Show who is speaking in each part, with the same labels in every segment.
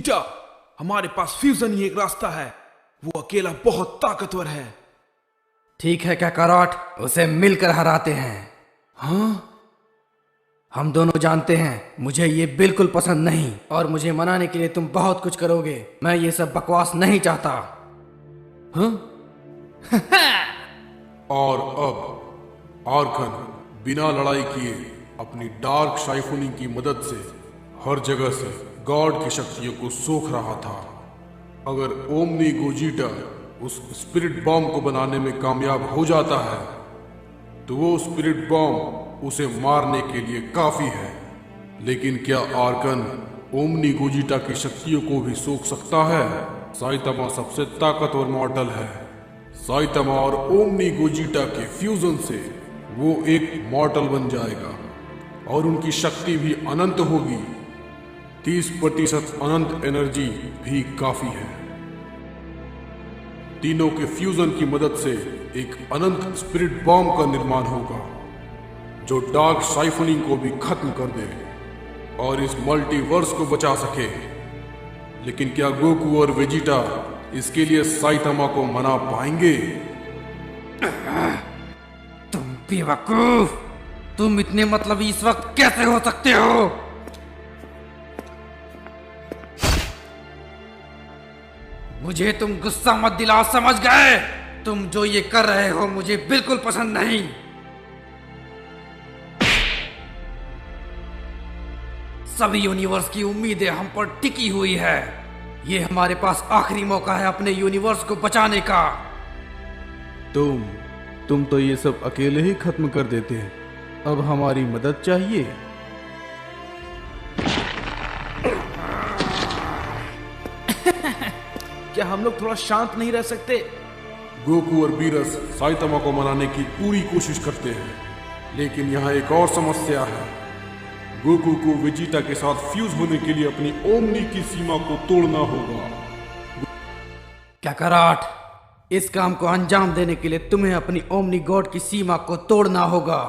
Speaker 1: Vegeta, हमारे पास fusion ही एक रास्ता है। वो अकेला बहुत ताकतवर है।
Speaker 2: ठीक है काकारोट, उसे मिलकर हराते हैं।
Speaker 1: हाँ?
Speaker 2: हम दोनों जानते हैं मुझे ये बिल्कुल पसंद नहीं, और मुझे मनाने के लिए तुम बहुत कुछ करोगे। मैं ये सब बकवास नहीं चाहता।
Speaker 1: हाँ?
Speaker 3: और अब आर्कन बिना लड़ाई किए अपनी डार्क शाइफुनिंग की मदद से हर जगह से गॉड की शक्तियों को सोख रहा था। अगर ओमनी गोजिटा उस स्पिरिट बॉम्ब को बनाने में कामयाब हो जाता है तो वो स्पिरिट बॉम्ब उसे मारने के लिए काफी है। लेकिन क्या आर्कन ओमनी गोजिटा की शक्तियों को भी सोख सकता है? साइतामा सबसे ताकतवर मॉर्टल है। साइतामा और ओमनी गोजिटा के फ्यूजन से वो एक मॉर्टल बन जाएगा और उनकी शक्ति भी अनंत होगी। 30% अनंत एनर्जी भी काफी है। तीनों के फ्यूजन की मदद से एक अनंत स्पिरिट बॉम्ब का निर्माण होगा जो डार्क साइफनिंग को भी खत्म कर दे और इस मल्टीवर्स को बचा सके। लेकिन क्या गोकू और वेजिटा इसके लिए साइतामा को मना पाएंगे?
Speaker 2: तुम बेवकूफ, तुम इतने मतलबी इस वक्त कैसे हो सकते हो? मुझे तुम गुस्सा मत दिलाओ, समझ गए? तुम जो ये कर रहे हो मुझे बिल्कुल पसंद नहीं। सभी यूनिवर्स की उम्मीदें हम पर टिकी हुई है। ये हमारे पास आखिरी मौका है अपने यूनिवर्स को बचाने का।
Speaker 4: तुम तो ये सब अकेले ही खत्म कर देते हैं। अब हमारी मदद चाहिए।
Speaker 1: क्या हम लोग थोड़ा शांत नहीं रह सकते?
Speaker 3: गोकू और बीरस साइतामा को मनाने की पूरी कोशिश करते हैं, लेकिन यहाँ एक और समस्या है। गोकू को वेजिटा के साथ फ्यूज होने के लिए अपनी ओमनी की सीमा को तोड़ना होगा।
Speaker 2: काकारोट, इस काम को अंजाम देने के लिए तुम्हें अपनी ओमनी गॉड की सीमा को तोड़ना होगा।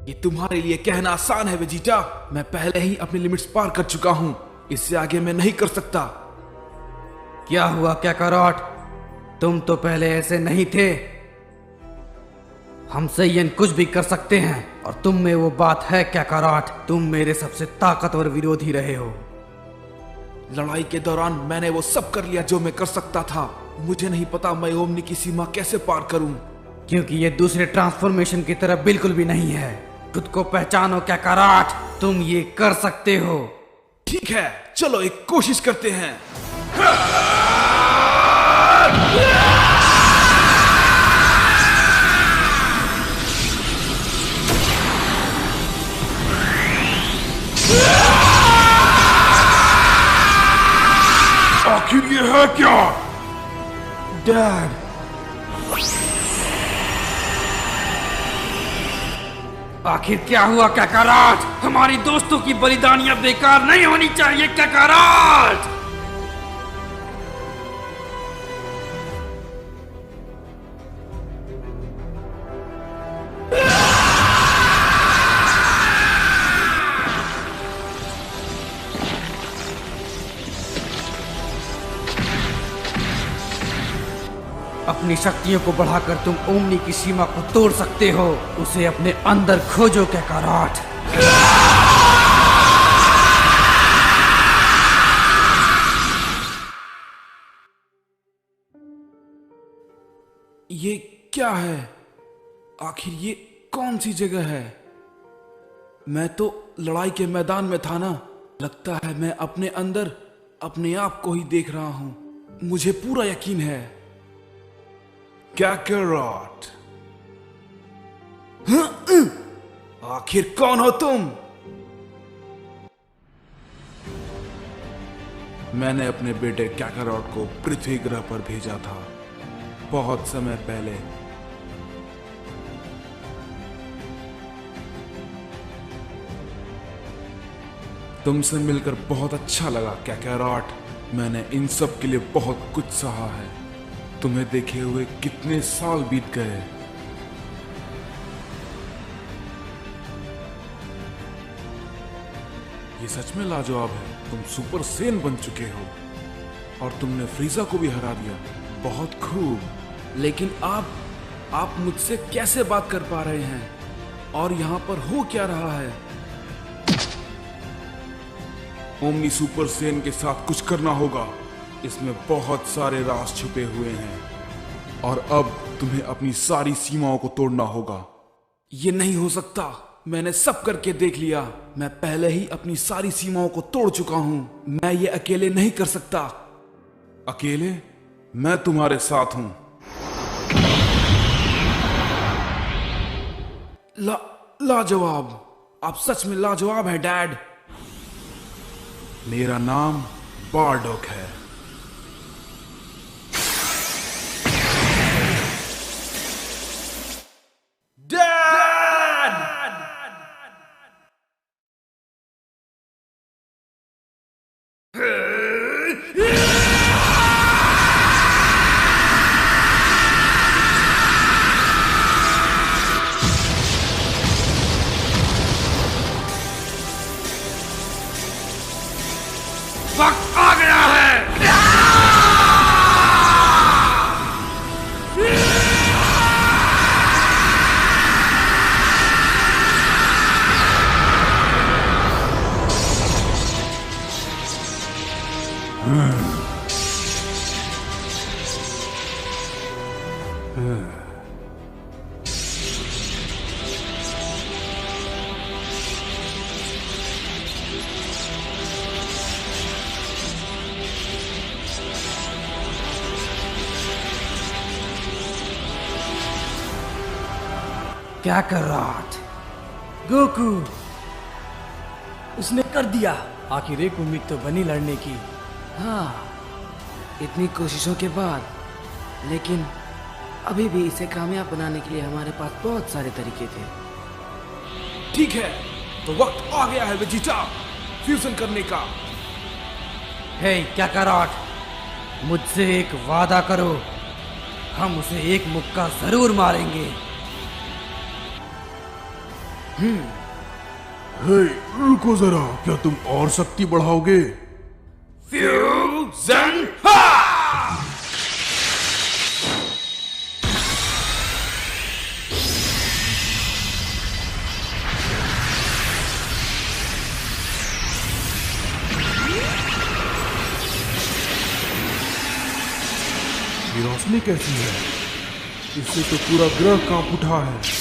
Speaker 1: ये तुम्हारे लिए कहना आसान है वेजिटा। मैं पहले ही अपनी लिमिट्स पार कर चुका हूँ। इससे आगे मैं नहीं कर सकता।
Speaker 2: क्या हुआ काकारोट? तुम तो पहले ऐसे नहीं थे। हम सैयन कुछ भी कर सकते हैं और तुम में वो बात है काकारोट। तुम मेरे सबसे ताकतवर विरोधी रहे हो।
Speaker 1: लड़ाई के दौरान मैंने वो सब कर लिया जो मैं कर सकता था। मुझे नहीं पता मैं ओमनी की सीमा कैसे पार करूं।
Speaker 2: क्योंकि ये दूसरे ट्रांसफॉर्मेशन की तरह बिल्कुल भी नहीं है। खुद को पहचानो काकारोट, तुम ये कर सकते हो।
Speaker 1: ठीक है, चलो एक कोशिश करते हैं।
Speaker 3: आखिर ये है क्या?
Speaker 1: डैड,
Speaker 2: आखिर क्या हुआ काकारोट? हमारी दोस्तों की बलिदानियां बेकार नहीं होनी चाहिए काकारोट। अपनी शक्तियों को बढ़ाकर तुम ओमनी की सीमा को तोड़ सकते हो। उसे अपने अंदर खोजो काकारोट।
Speaker 1: ये क्या है? आखिर ये कौन सी जगह है? मैं तो लड़ाई के मैदान में था ना। लगता है मैं अपने अंदर अपने आप को ही देख रहा हूं। मुझे पूरा यकीन है। काकारोट, आखिर कौन हो तुम? मैंने अपने बेटे काकारोट को पृथ्वी ग्रह पर भेजा था बहुत समय पहले। तुमसे मिलकर बहुत अच्छा लगा काकारोट। मैंने इन सब के लिए बहुत कुछ सहा है। तुम्हें देखे हुए कितने साल बीत गए। ये सच में लाजवाब है। तुम सुपर सेन बन चुके हो और तुमने फ्रीजा को भी हरा दिया। बहुत खूब। लेकिन आप मुझसे कैसे बात कर पा रहे हैं और यहाँ पर हो क्या रहा है? ओमनी सुपर सेन के साथ कुछ करना होगा। इसमें बहुत सारे राज छुपे हुए हैं और अब तुम्हें अपनी सारी सीमाओं को तोड़ना होगा। ये नहीं हो सकता। मैंने सब करके देख लिया। मैं पहले ही अपनी सारी सीमाओं को तोड़ चुका हूं। मैं ये अकेले नहीं कर सकता। अकेले? मैं तुम्हारे साथ हूं। लाजवाब। आप सच में लाजवाब हैं डैड। मेरा नाम बारडॉक है।
Speaker 2: वक्त आ गया है। क्या कर रहा था गोकू? उसने कर दिया। आखिर एक उम्मीद तो बनी लड़ने की।
Speaker 5: हाँ, इतनी कोशिशों के बाद। लेकिन अभी भी इसे कामयाब बनाने के लिए हमारे पास बहुत सारे तरीके थे।
Speaker 1: ठीक है, तो वक्त आ गया है वेजिटा फ्यूजन करने का।
Speaker 2: हे क्या कराट, मुझसे एक वादा करो। हम उसे एक मुक्का जरूर मारेंगे।
Speaker 3: हे, रुको जरा, क्या तुम और शक्ति बढ़ाओगे?
Speaker 1: फ्यूजन।
Speaker 3: ये रोशनी कैसी है? इससे तो पूरा ग्रह कांप उठा है।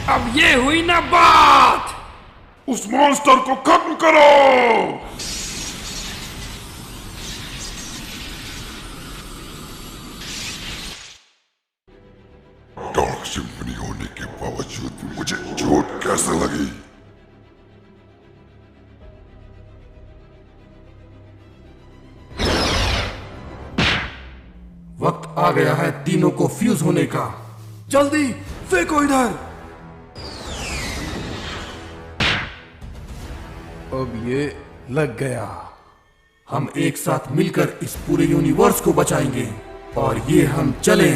Speaker 1: अब ये हुई ना बात।
Speaker 3: उस मॉन्स्टर को खत्म करो।
Speaker 6: डार्क सिम्फनी होने के बावजूद भी मुझे चोट कैसे लगी?
Speaker 2: वक्त आ गया है तीनों को फ्यूज होने का।
Speaker 1: जल्दी फेंको इधर।
Speaker 4: अब ये
Speaker 2: लग गया। हम एक साथ मिलकर इस पूरे यूनिवर्स को बचाएंगे और ये हम चले।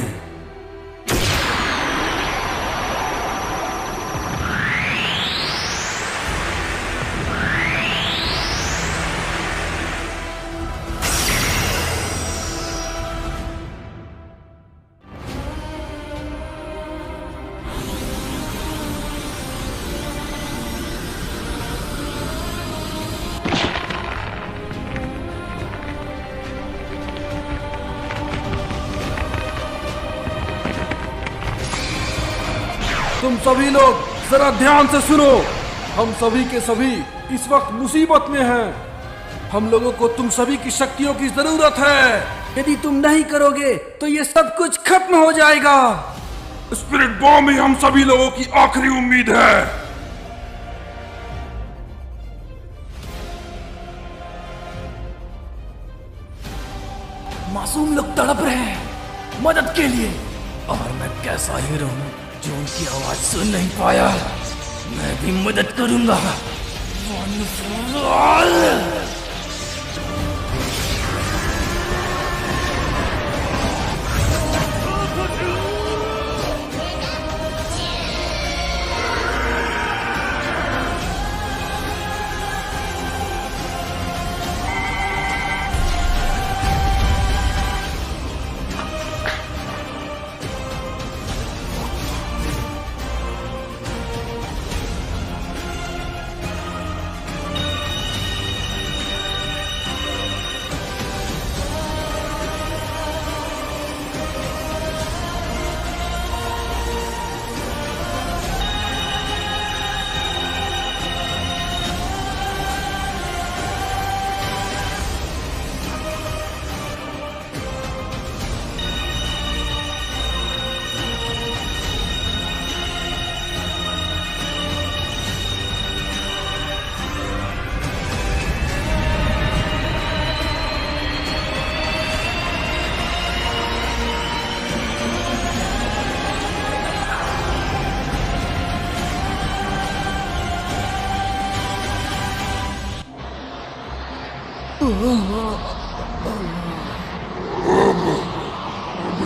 Speaker 4: तुम सभी लोग जरा ध्यान से सुनो। हम सभी के सभी इस वक्त मुसीबत में हैं। हम लोगों को तुम सभी की शक्तियों की जरूरत है।
Speaker 2: यदि तुम नहीं करोगे तो ये सब कुछ खत्म हो जाएगा।
Speaker 3: स्पिरिट बॉम्ब ही हम सभी लोगों की आखिरी उम्मीद है।
Speaker 2: मासूम लोग तड़प रहे हैं मदद के लिए, और मैं कैसा हीरो हूं जो उनकी आवाज सुन नहीं पाया। मैं भी मदद करूंगा।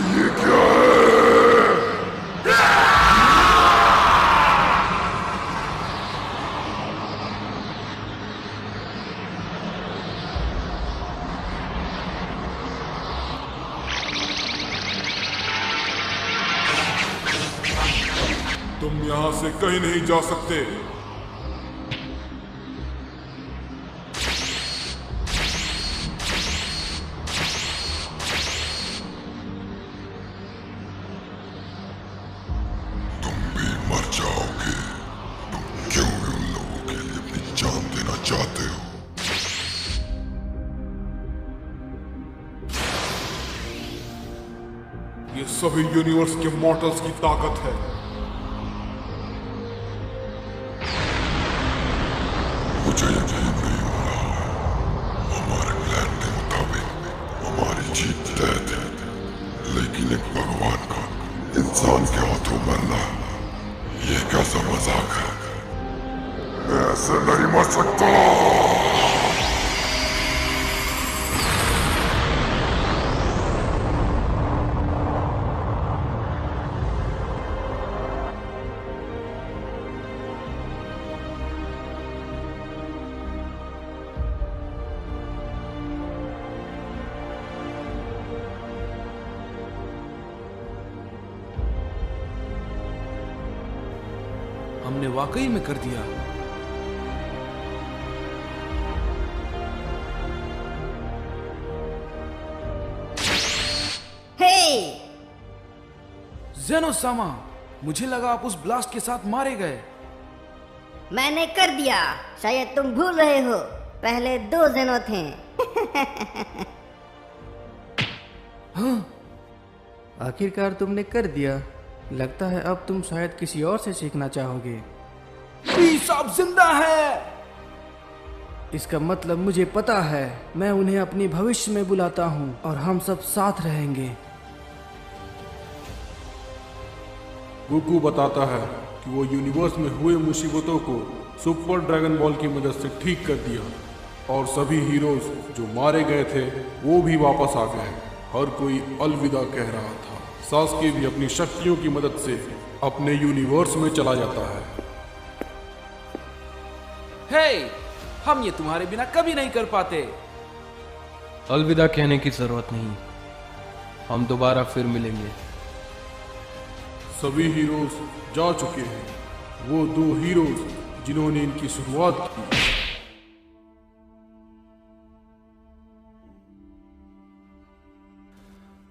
Speaker 6: ये क्या है?
Speaker 3: तुम यहां से कहीं नहीं जा सकते।
Speaker 6: तुम भी मर जाओगे। तुम क्यों उन लोगों के लिए अपनी जान देना चाहते हो?
Speaker 3: ये सभी यूनिवर्स के मॉर्टल्स की ताकत है।
Speaker 6: मुझे यकीन नहीं हो रहा है। हमारे प्लान के मुताबिक हमारी जीत तय थी, लेकिन एक भगवान का इंसान के हाथों मरना, ये कैसा मजाक है? मैं ऐसे नहीं मर सकता।
Speaker 1: हमने वाकई में कर दिया।
Speaker 7: हे!
Speaker 1: जेनो सामा, मुझे लगा आप उस ब्लास्ट के साथ मारे गए।
Speaker 7: मैंने कर दिया। शायद तुम भूल रहे हो, पहले 2 जेनो थे।
Speaker 2: आखिरकार तुमने कर दिया। लगता है अब तुम शायद किसी और से सीखना चाहोगे।
Speaker 1: बीस आप जिंदा है।
Speaker 2: इसका मतलब मुझे पता है। मैं उन्हें अपने भविष्य में बुलाता हूँ और हम सब साथ रहेंगे।
Speaker 3: गोकू बताता है कि वो यूनिवर्स में हुए मुसीबतों को सुपर ड्रैगन बॉल की मदद से ठीक कर दिया और सभी हीरोज जो मारे गए थे वो भी वापस आ गए। हर कोई अलविदा कह रहा था। सास्के भी अपनी शक्तियों की मदद से अपने यूनिवर्स में चला जाता है।
Speaker 1: हे, हम ये तुम्हारे बिना कभी नहीं कर पाते।
Speaker 8: अलविदा कहने की जरूरत नहीं, हम दोबारा फिर मिलेंगे।
Speaker 3: सभी हीरोज जा चुके हैं। वो 2 हीरोज जिन्होंने इनकी शुरुआत की।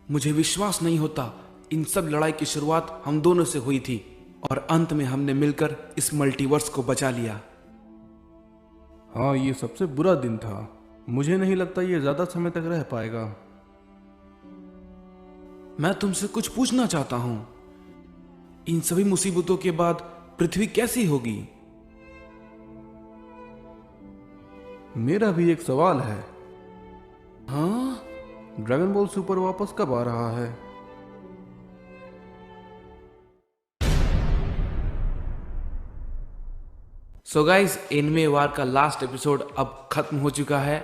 Speaker 1: मुझे विश्वास नहीं होता, इन सब लड़ाई की शुरुआत हम दोनों से हुई थी और अंत में हमने मिलकर इस मल्टीवर्स को बचा लिया।
Speaker 4: हाँ, ये सबसे बुरा दिन था। मुझे नहीं लगता ये ज्यादा समय तक रह पाएगा।
Speaker 1: मैं तुमसे कुछ पूछना चाहता हूं। इन सभी मुसीबतों के बाद पृथ्वी कैसी होगी?
Speaker 4: मेरा भी एक सवाल है।
Speaker 1: हाँ?
Speaker 4: ड्रैगन बॉल सुपर वापस कब आ रहा है?
Speaker 1: सो गाइस, एनिमे वार का लास्ट एपिसोड अब खत्म हो चुका है